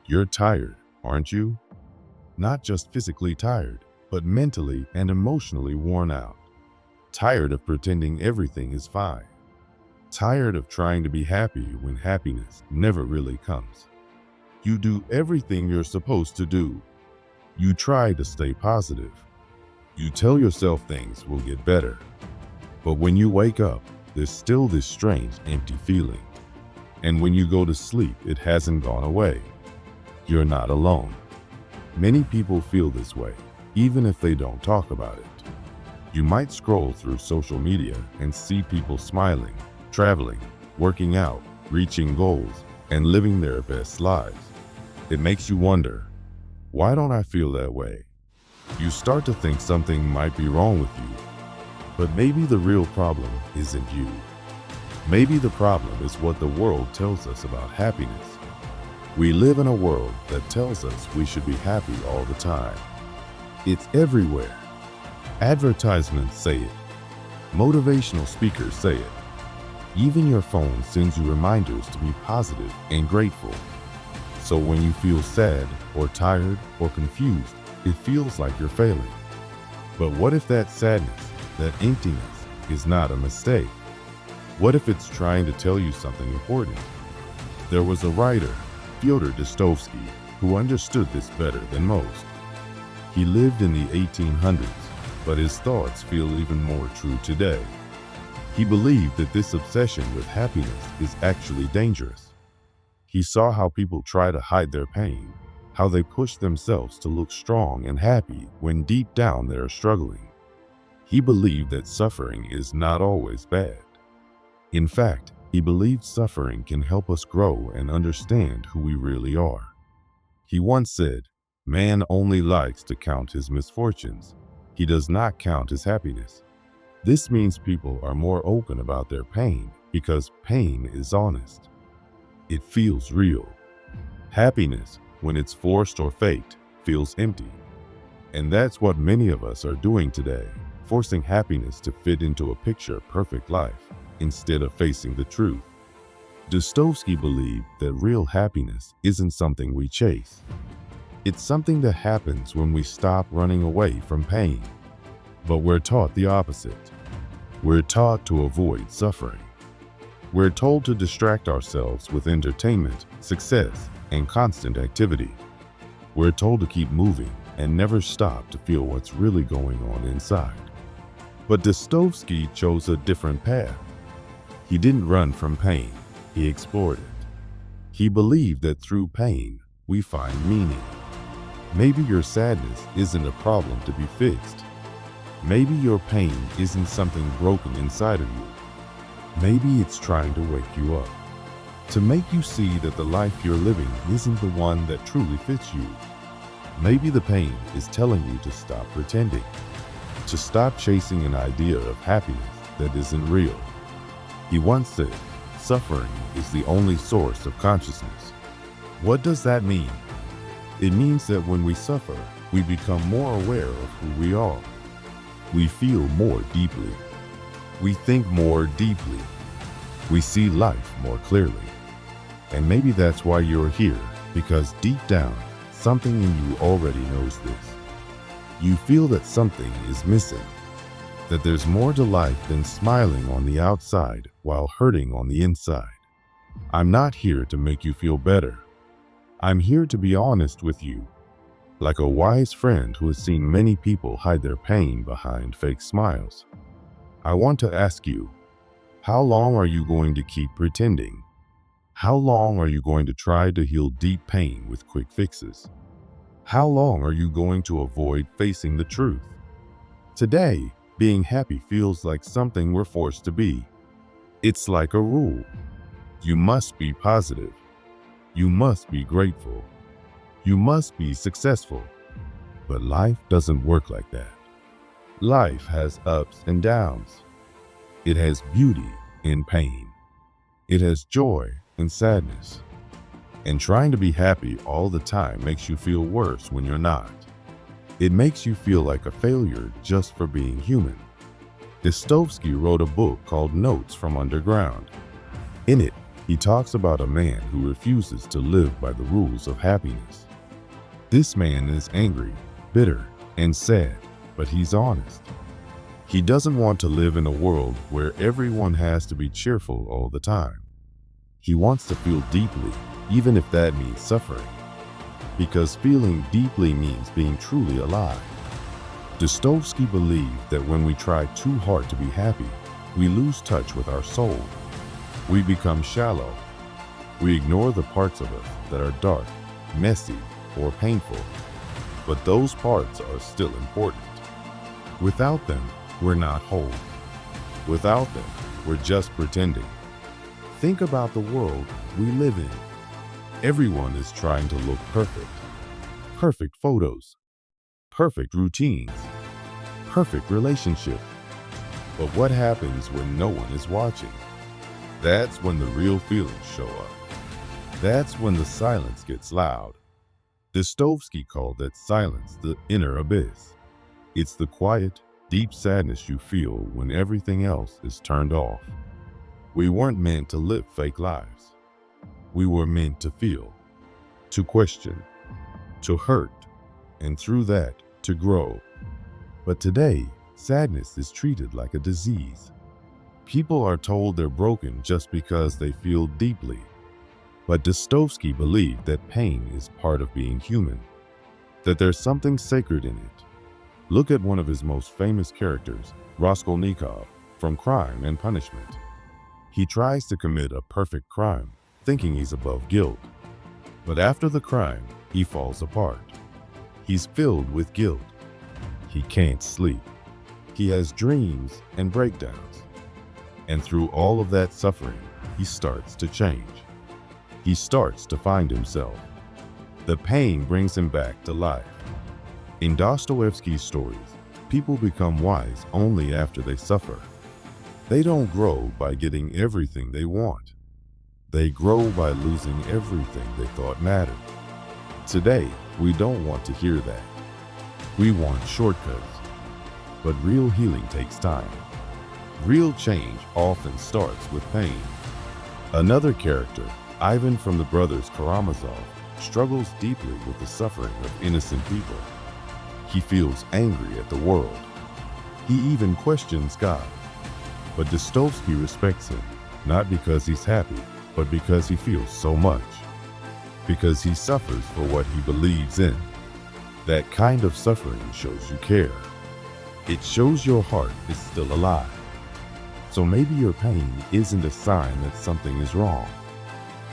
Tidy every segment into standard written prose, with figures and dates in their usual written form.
You're tired, aren't you? Not just physically tired, but mentally and emotionally worn out. Tired of pretending everything is fine. Tired of trying to be happy when happiness never really comes. You do everything you're supposed to do. You try to stay positive. You tell yourself things will get better. But when you wake up, there's still this strange, empty feeling. And when you go to sleep, it hasn't gone away. You're not alone. Many people feel this way, even if they don't talk about it. You might scroll through social media and see people smiling, traveling, working out, reaching goals, and living their best lives. It makes you wonder, why don't I feel that way? You start to think something might be wrong with you. But maybe the real problem isn't you. Maybe the problem is what the world tells us about happiness. We live in a world that tells us we should be happy all the time. It's everywhere. Advertisements say it. Motivational speakers say it. Even your phone sends you reminders to be positive and grateful. So when you feel sad or tired or confused, it feels like you're failing. But what if that sadness, that emptiness, is not a mistake? What if it's trying to tell you something important? There was a writer, Fyodor Dostoevsky, who understood this better than most. He lived in the 1800s, but his thoughts feel even more true today. He believed that this obsession with happiness is actually dangerous. He saw how people try to hide their pain, how they push themselves to look strong and happy when deep down they are struggling. He believed that suffering is not always bad. In fact, he believed suffering can help us grow and understand who we really are. He once said, "Man only likes to count his misfortunes. He does not count his happiness." This means people are more open about their pain because pain is honest. It feels real. Happiness, when it's forced or faked, feels empty. And that's what many of us are doing today, forcing happiness to fit into a picture-perfect life instead of facing the truth. Dostoevsky believed that real happiness isn't something we chase. It's something that happens when we stop running away from pain. But we're taught the opposite. We're taught to avoid suffering. We're told to distract ourselves with entertainment, success, and constant activity. We're told to keep moving and never stop to feel what's really going on inside. But Dostoevsky chose a different path. He didn't run from pain, he explored it. He believed that through pain, we find meaning. Maybe your sadness isn't a problem to be fixed. Maybe your pain isn't something broken inside of you. Maybe it's trying to wake you up, to make you see that the life you're living isn't the one that truly fits you. Maybe the pain is telling you to stop pretending, to stop chasing an idea of happiness that isn't real. He once said, "Suffering is the only source of consciousness." What does that mean? It means that when we suffer, we become more aware of who we are. We feel more deeply. We think more deeply. We see life more clearly. And maybe that's why you're here, because deep down, something in you already knows this. You feel that something is missing, that there's more to life than smiling on the outside while hurting on the inside. I'm not here to make you feel better. I'm here to be honest with you, like a wise friend who has seen many people hide their pain behind fake smiles. I want to ask you, how long are you going to keep pretending? How long are you going to try to heal deep pain with quick fixes? How long are you going to avoid facing the truth? Today, being happy feels like something we're forced to be. It's like a rule. You must be positive. You must be grateful. You must be successful. But life doesn't work like that. Life has ups and downs. It has beauty in pain. It has joy and sadness. And trying to be happy all the time makes you feel worse when you're not. It makes you feel like a failure just for being human. Dostoevsky wrote a book called Notes from Underground. In it, He talks about a man who refuses to live by the rules of happiness. This man is angry, bitter, and sad, but he's honest. He doesn't want to live in a world where everyone has to be cheerful all the time. He wants to feel deeply, even if that means suffering, because feeling deeply means being truly alive. Dostoevsky believed that when we try too hard to be happy, we lose touch with our soul. We become shallow. We ignore the parts of us that are dark, messy, or painful. But those parts are still important. Without them, we're not whole. Without them, we're just pretending. Think about the world we live in. Everyone is trying to look perfect. Perfect photos, perfect routines, perfect relationships. But what happens when no one is watching? That's when the real feelings show up. That's when the silence gets loud. Dostoevsky called that silence the inner abyss. It's the quiet, deep sadness you feel when everything else is turned off. We weren't meant to live fake lives. We were meant to feel, to question, to hurt, and through that, to grow. But today, sadness is treated like a disease. People are told they're broken just because they feel deeply. But Dostoevsky believed that pain is part of being human, that there's something sacred in it. Look at one of his most famous characters, Raskolnikov, from Crime and Punishment. He tries to commit a perfect crime, thinking he's above guilt. But after the crime, he falls apart. He's filled with guilt. He can't sleep. He has dreams and breakdowns. And through all of that suffering, he starts to change. He starts to find himself. The pain brings him back to life. In Dostoevsky's stories, people become wise only after they suffer. They don't grow by getting everything they want. They grow by losing everything they thought mattered. Today, we don't want to hear that. We want shortcuts. But real healing takes time. Real change often starts with pain. Another character, Ivan from the brothers Karamazov, struggles deeply with the suffering of innocent people. He feels angry at the world. He even questions God. But Dostoevsky respects him, not because he's happy, but because he feels so much. Because he suffers for what he believes in. That kind of suffering shows you care. It shows your heart is still alive. So maybe your pain isn't a sign that something is wrong.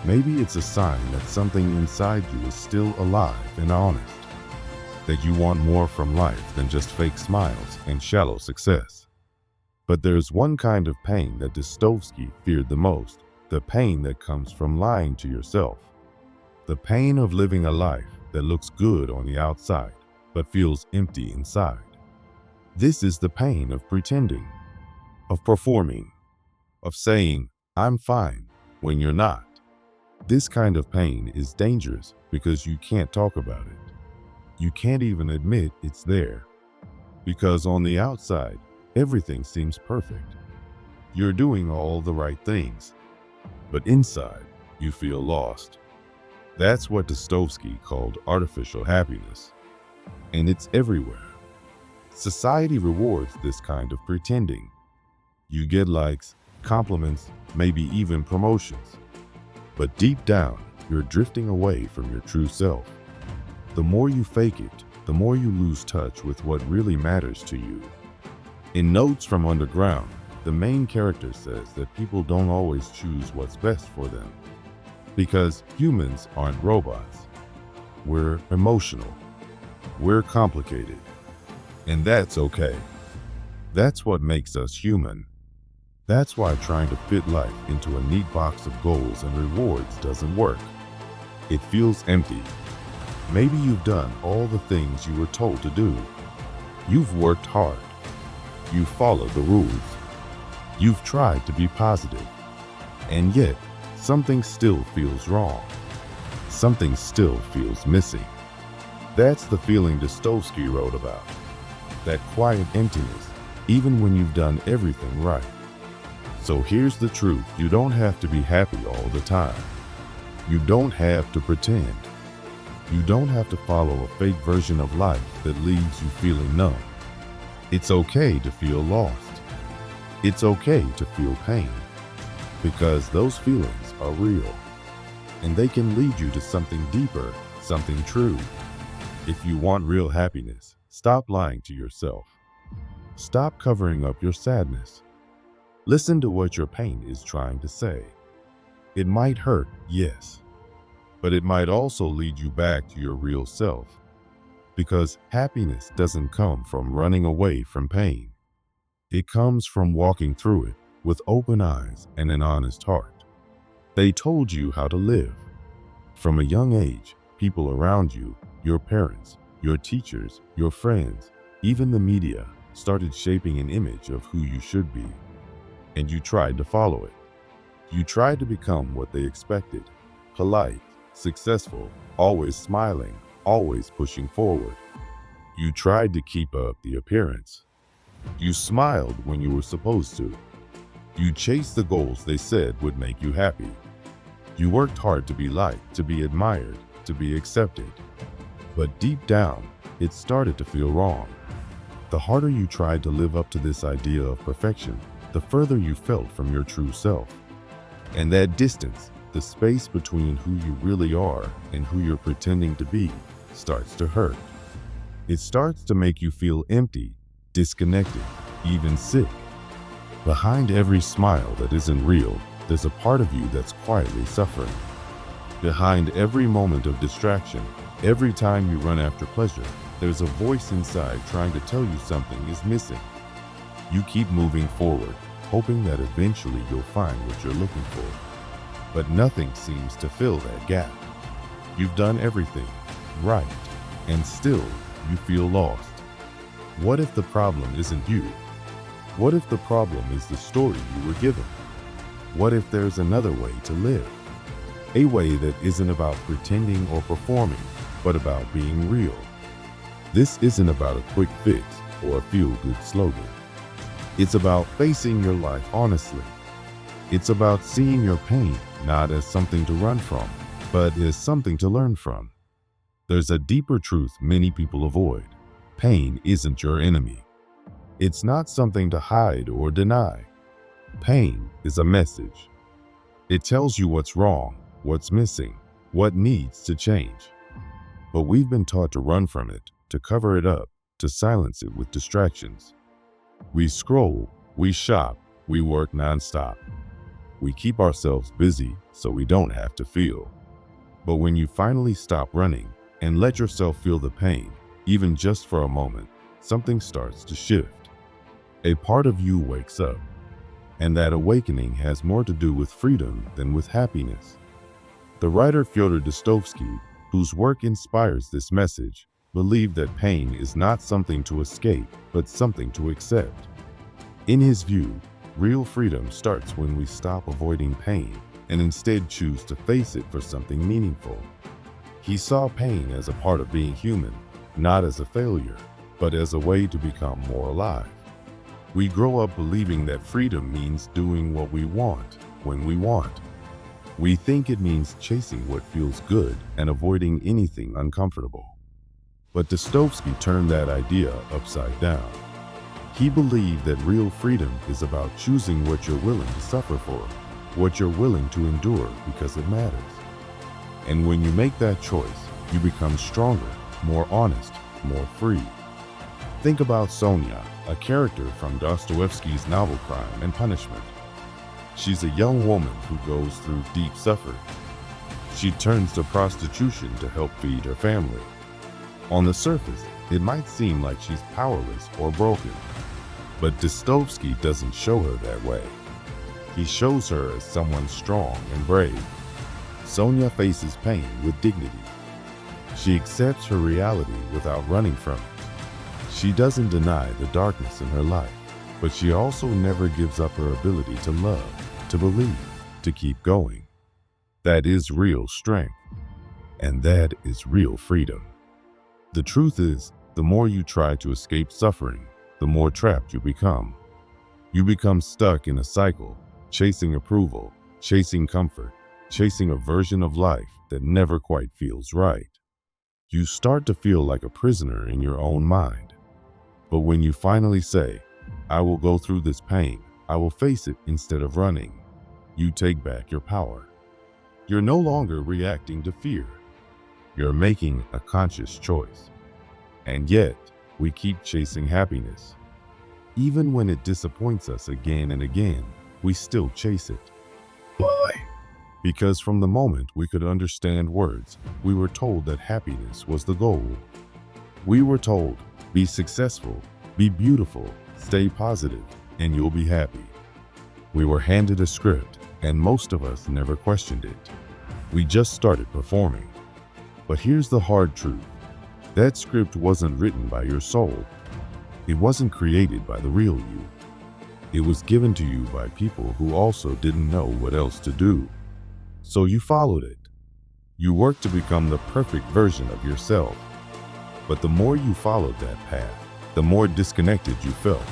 Maybe it's a sign that something inside you is still alive and honest. That you want more from life than just fake smiles and shallow success. But there's one kind of pain that Dostoevsky feared the most, the pain that comes from lying to yourself. The pain of living a life that looks good on the outside, but feels empty inside. This is the pain of pretending, of performing, of saying, "I'm fine," when you're not. This kind of pain is dangerous because you can't talk about it. You can't even admit it's there. Because on the outside, everything seems perfect. You're doing all the right things. But inside, you feel lost. That's what Dostoevsky called artificial happiness. And it's everywhere. Society rewards this kind of pretending. You get likes, compliments, maybe even promotions. But deep down, you're drifting away from your true self. The more you fake it, the more you lose touch with what really matters to you. In Notes from Underground, the main character says that people don't always choose what's best for them. Because humans aren't robots. We're emotional. We're complicated. And that's okay. That's what makes us human. That's why trying to fit life into a neat box of goals and rewards doesn't work. It feels empty. Maybe you've done all the things you were told to do. You've worked hard. You've followed the rules. You've tried to be positive. And yet, something still feels wrong. Something still feels missing. That's the feeling Dostoevsky wrote about. That quiet emptiness, even when you've done everything right. So here's the truth. You don't have to be happy all the time. You don't have to pretend. You don't have to follow a fake version of life that leaves you feeling numb. It's okay to feel lost. It's okay to feel pain, because those feelings are real, and they can lead you to something deeper, something true. If you want real happiness, stop lying to yourself. Stop covering up your sadness. Listen to what your pain is trying to say. It might hurt, yes, but it might also lead you back to your real self. Because happiness doesn't come from running away from pain. It comes from walking through it with open eyes and an honest heart. They told you how to live. From a young age, people around you, your parents, your teachers, your friends, even the media, started shaping an image of who you should be. And you tried to follow it. You tried to become what they expected: polite, successful, always smiling, always pushing forward. You tried to keep up the appearance. You smiled when you were supposed to. You chased the goals they said would make you happy. You worked hard to be liked, to be admired, to be accepted. But deep down, it started to feel wrong. The harder you tried to live up to this idea of perfection, the further you felt from your true self. And that distance, the space between who you really are and who you're pretending to be, starts to hurt. It starts to make you feel empty, disconnected, even sick. Behind every smile that isn't real, there's a part of you that's quietly suffering. Behind every moment of distraction, every time you run after pleasure, there's a voice inside trying to tell you something is missing. You keep moving forward, hoping that eventually you'll find what you're looking for. But nothing seems to fill that gap. You've done everything right, and still you feel lost. What if the problem isn't you? What if the problem is the story you were given? What if there's another way to live? A way that isn't about pretending or performing, but about being real. This isn't about a quick fix or a feel-good slogan. It's about facing your life honestly. It's about seeing your pain not as something to run from, but as something to learn from. There's a deeper truth many people avoid. Pain isn't your enemy. It's not something to hide or deny. Pain is a message. It tells you what's wrong, what's missing, what needs to change. But we've been taught to run from it, to cover it up, to silence it with distractions. We scroll, we shop, we work nonstop. We keep ourselves busy so we don't have to feel. But when you finally stop running and let yourself feel the pain, even just for a moment, something starts to shift. A part of you wakes up, and that awakening has more to do with freedom than with happiness. The writer Fyodor Dostoevsky, whose work inspires this message, believed that pain is not something to escape, but something to accept. In his view, real freedom starts when we stop avoiding pain and instead choose to face it for something meaningful. He saw pain as a part of being human, not as a failure, but as a way to become more alive. We grow up believing that freedom means doing what we want, when we want. We think it means chasing what feels good and avoiding anything uncomfortable. But Dostoevsky turned that idea upside down. He believed that real freedom is about choosing what you're willing to suffer for, what you're willing to endure because it matters. And when you make that choice, you become stronger, more honest, more free. Think about Sonia, a character from Dostoevsky's novel Crime and Punishment. She's a young woman who goes through deep suffering. She turns to prostitution to help feed her family. On the surface, it might seem like she's powerless or broken, but Dostoevsky doesn't show her that way. He shows her as someone strong and brave. Sonia faces pain with dignity. She accepts her reality without running from it. She doesn't deny the darkness in her life, but she also never gives up her ability to love, to believe, to keep going. That is real strength, and that is real freedom. The truth is, the more you try to escape suffering, the more trapped you become. You become stuck in a cycle, chasing approval, chasing comfort, chasing a version of life that never quite feels right. You start to feel like a prisoner in your own mind. But when you finally say, I will go through this pain, I will face it instead of running, you take back your power. You're no longer reacting to fear. You're making a conscious choice. And yet, we keep chasing happiness. Even when it disappoints us again and again, we still chase it. Why? Because from the moment we could understand words, we were told that happiness was the goal. We were told, be successful, be beautiful, stay positive, and you'll be happy. We were handed a script, and most of us never questioned it. We just started performing. But here's the hard truth. That script wasn't written by your soul. It wasn't created by the real you. It was given to you by people who also didn't know what else to do. So you followed it. You worked to become the perfect version of yourself. But the more you followed that path, the more disconnected you felt.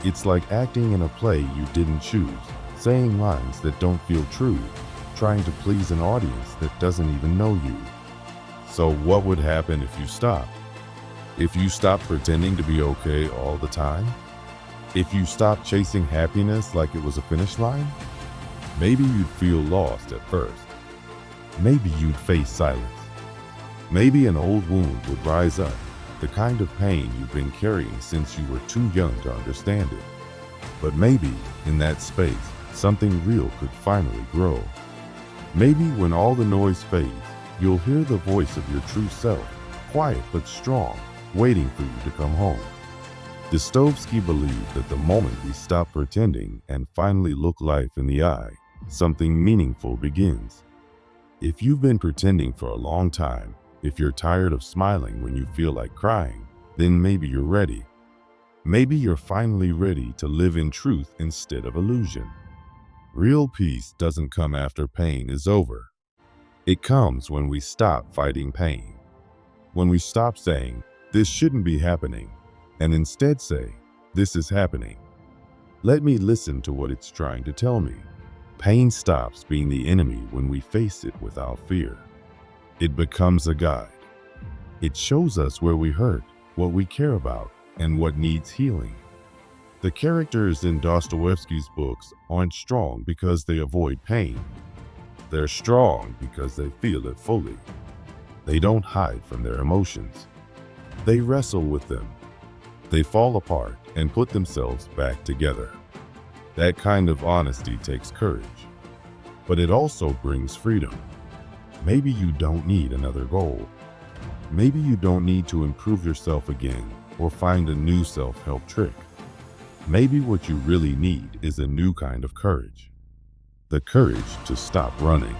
It's like acting in a play you didn't choose, saying lines that don't feel true, trying to please an audience that doesn't even know you. So what would happen if you stopped? If you stopped pretending to be okay all the time? If you stopped chasing happiness like it was a finish line? Maybe you'd feel lost at first. Maybe you'd face silence. Maybe an old wound would rise up, the kind of pain you've been carrying since you were too young to understand it. But maybe, in that space, something real could finally grow. Maybe when all the noise fades, you'll hear the voice of your true self, quiet but strong, waiting for you to come home. Dostoevsky believed that the moment we stop pretending and finally look life in the eye, something meaningful begins. If you've been pretending for a long time, if you're tired of smiling when you feel like crying, then maybe you're ready. Maybe you're finally ready to live in truth instead of illusion. Real peace doesn't come after pain is over. It comes when we stop fighting pain. When we stop saying, this shouldn't be happening, and instead say, this is happening. Let me listen to what it's trying to tell me. Pain stops being the enemy when we face it without fear. It becomes a guide. It shows us where we hurt, what we care about, and what needs healing. The characters in Dostoevsky's books aren't strong because they avoid pain. They're strong because they feel it fully. They don't hide from their emotions. They wrestle with them. They fall apart and put themselves back together. That kind of honesty takes courage, but it also brings freedom. Maybe you don't need another goal. Maybe you don't need to improve yourself again or find a new self-help trick. Maybe what you really need is a new kind of courage. The courage to stop running.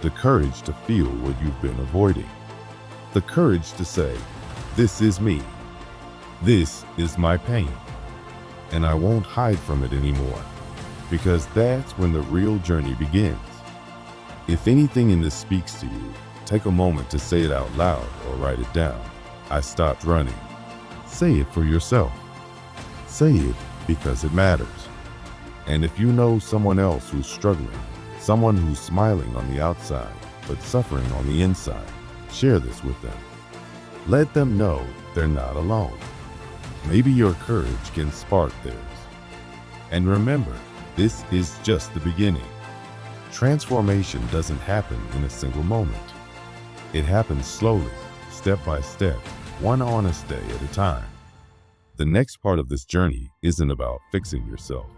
The courage to feel what you've been avoiding. The courage to say, this is me. This is my pain. And I won't hide from it anymore, because that's when the real journey begins. If anything in this speaks to you, take a moment to say it out loud or write it down. I stopped running. Say it for yourself. Say it because it matters. And if you know someone else who's struggling, someone who's smiling on the outside but suffering on the inside, share this with them. Let them know they're not alone. Maybe your courage can spark theirs. And remember, this is just the beginning. Transformation doesn't happen in a single moment. It happens slowly, step by step, one honest day at a time. The next part of this journey isn't about fixing yourself.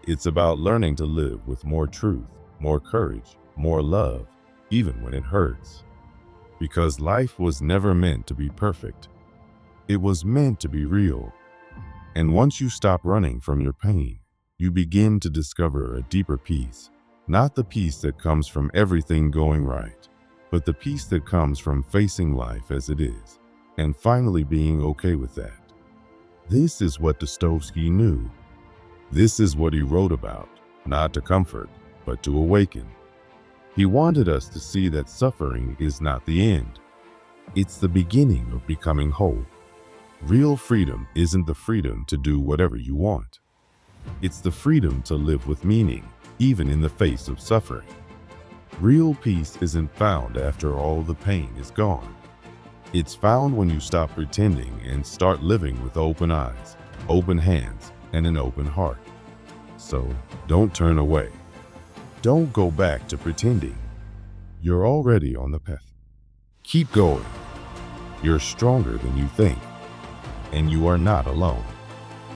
It's about learning to live with more truth, more courage, more love, even when it hurts. Because life was never meant to be perfect. It was meant to be real. And once you stop running from your pain, you begin to discover a deeper peace. Not the peace that comes from everything going right, but the peace that comes from facing life as it is, and finally being okay with that. This is what Dostoevsky knew. This is what he wrote about, not to comfort, but to awaken. He wanted us to see that suffering is not the end. It's the beginning of becoming whole. Real freedom isn't the freedom to do whatever you want. It's the freedom to live with meaning, even in the face of suffering. Real peace isn't found after all the pain is gone. It's found when you stop pretending and start living with open eyes, open hands, and an open heart. So, don't turn away. Don't go back to pretending. You're already on the path. Keep going. You're stronger than you think, and you are not alone.